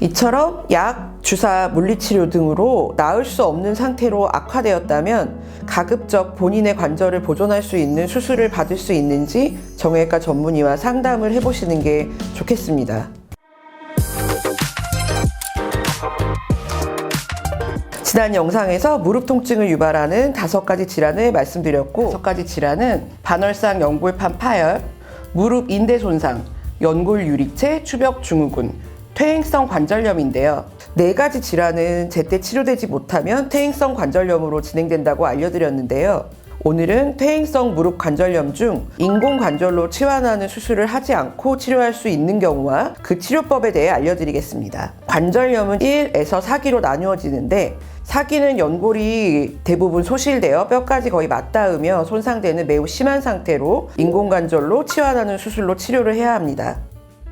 이처럼 약, 주사, 물리치료 등으로 나을 수 없는 상태로 악화되었다면 가급적 본인의 관절을 보존할 수 있는 수술을 받을 수 있는지 정형외과 전문의와 상담을 해보시는 게 좋겠습니다. 지난 영상에서 무릎 통증을 유발하는 5가지 질환을 말씀드렸고, 5가지 질환은 반월상 연골판 파열, 무릎 인대 손상, 연골 유리체, 추벽 증후군, 퇴행성 관절염인데요. 4가지 질환은 제때 치료되지 못하면 퇴행성 관절염으로 진행된다고 알려드렸는데요. 오늘은 퇴행성 무릎 관절염 중 인공관절로 치환하는 수술을 하지 않고 치료할 수 있는 경우와 그 치료법에 대해 알려드리겠습니다. 관절염은 1에서 4기로 나누어지는데, 4기는 연골이 대부분 소실되어 뼈까지 거의 맞닿으며 손상되는 매우 심한 상태로 인공관절로 치환하는 수술로 치료를 해야 합니다.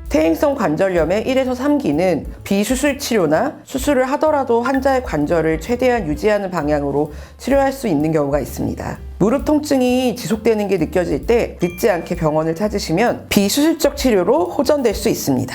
퇴행성 관절염의 1에서 3기는 비수술 치료나 수술을 하더라도 환자의 관절을 최대한 유지하는 방향으로 치료할 수 있는 경우가 있습니다. 무릎 통증이 지속되는 게 느껴질 때 늦지 않게 병원을 찾으시면 비수술적 치료로 호전될 수 있습니다.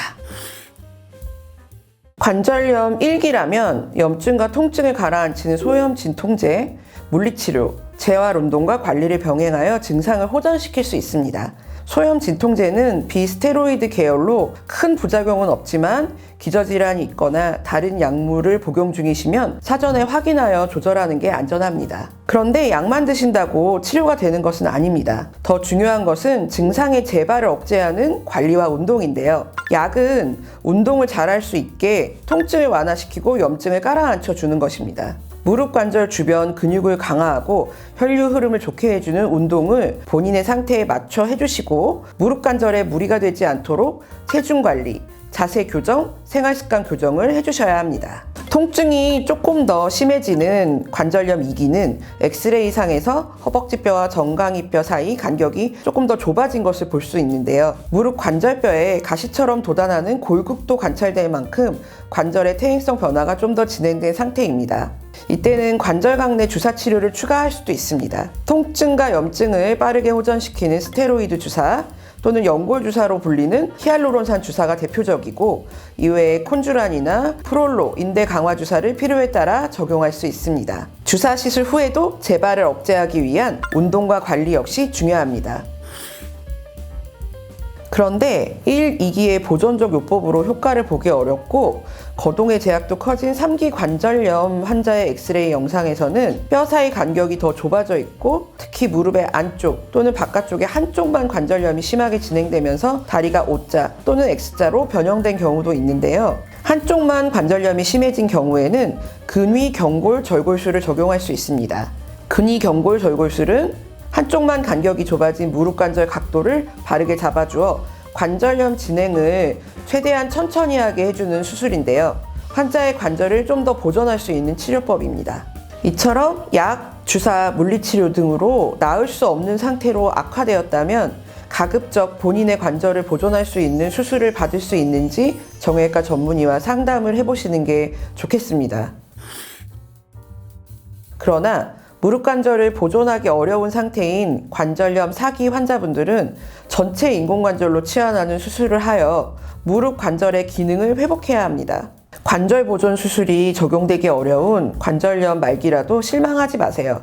관절염 1기라면 염증과 통증을 가라앉히는 소염 진통제, 물리치료, 재활 운동과 관리를 병행하여 증상을 호전시킬 수 있습니다. 소염 진통제는 비스테로이드 계열로 큰 부작용은 없지만 기저질환이 있거나 다른 약물을 복용 중이시면 사전에 확인하여 조절하는 게 안전합니다. 그런데 약만 드신다고 치료가 되는 것은 아닙니다. 더 중요한 것은 증상의 재발을 억제하는 관리와 운동인데요. 약은 운동을 잘할 수 있게 통증을 완화시키고 염증을 깔아앉혀 주는 것입니다. 무릎 관절 주변 근육을 강화하고 혈류 흐름을 좋게 해주는 운동을 본인의 상태에 맞춰 해주시고, 무릎 관절에 무리가 되지 않도록 체중 관리, 자세 교정, 생활 습관 교정을 해주셔야 합니다. 통증이 조금 더 심해지는 관절염 2기는 엑스레이상에서 허벅지뼈와 정강이뼈 사이 간격이 조금 더 좁아진 것을 볼 수 있는데요. 무릎 관절뼈에 가시처럼 돋아나는 골극도 관찰될 만큼 관절의 퇴행성 변화가 좀 더 진행된 상태입니다. 이때는 관절강 내 주사 치료를 추가할 수도 있습니다. 통증과 염증을 빠르게 호전시키는 스테로이드 주사 또는 연골 주사로 불리는 히알루론산 주사가 대표적이고, 이외에 콘주란이나 프롤로 인대 강화 주사를 필요에 따라 적용할 수 있습니다. 주사 시술 후에도 재발을 억제하기 위한 운동과 관리 역시 중요합니다. 그런데 1, 2기의 보존적 요법으로 효과를 보기 어렵고 거동의 제약도 커진 3기 관절염 환자의 엑스레이 영상에서는 뼈 사이 간격이 더 좁아져 있고, 특히 무릎의 안쪽 또는 바깥쪽에 한쪽만 관절염이 심하게 진행되면서 다리가 O자 또는 X자로 변형된 경우도 있는데요. 한쪽만 관절염이 심해진 경우에는 근위경골 절골술을 적용할 수 있습니다. 근위경골 절골술은 한쪽만 간격이 좁아진 무릎 관절 각도를 바르게 잡아주어 관절염 진행을 최대한 천천히 하게 해주는 수술인데요. 환자의 관절을 좀 더 보존할 수 있는 치료법입니다. 이처럼 약, 주사, 물리치료 등으로 나을 수 없는 상태로 악화되었다면 가급적 본인의 관절을 보존할 수 있는 수술을 받을 수 있는지 정형외과 전문의와 상담을 해보시는 게 좋겠습니다. 그러나 무릎 관절을 보존하기 어려운 상태인 관절염 4기 환자분들은 전체 인공관절로 치환하는 수술을 하여 무릎 관절의 기능을 회복해야 합니다. 관절 보존 수술이 적용되기 어려운 관절염 말기라도 실망하지 마세요.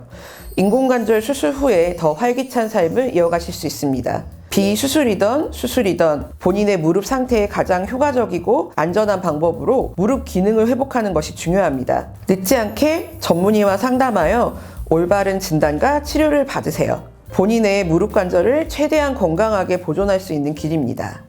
인공관절 수술 후에 더 활기찬 삶을 이어가실 수 있습니다. 비수술이던 수술이던 본인의 무릎 상태에 가장 효과적이고 안전한 방법으로 무릎 기능을 회복하는 것이 중요합니다. 늦지 않게 전문의와 상담하여 올바른 진단과 치료를 받으세요. 본인의 무릎 관절을 최대한 건강하게 보존할 수 있는 길입니다.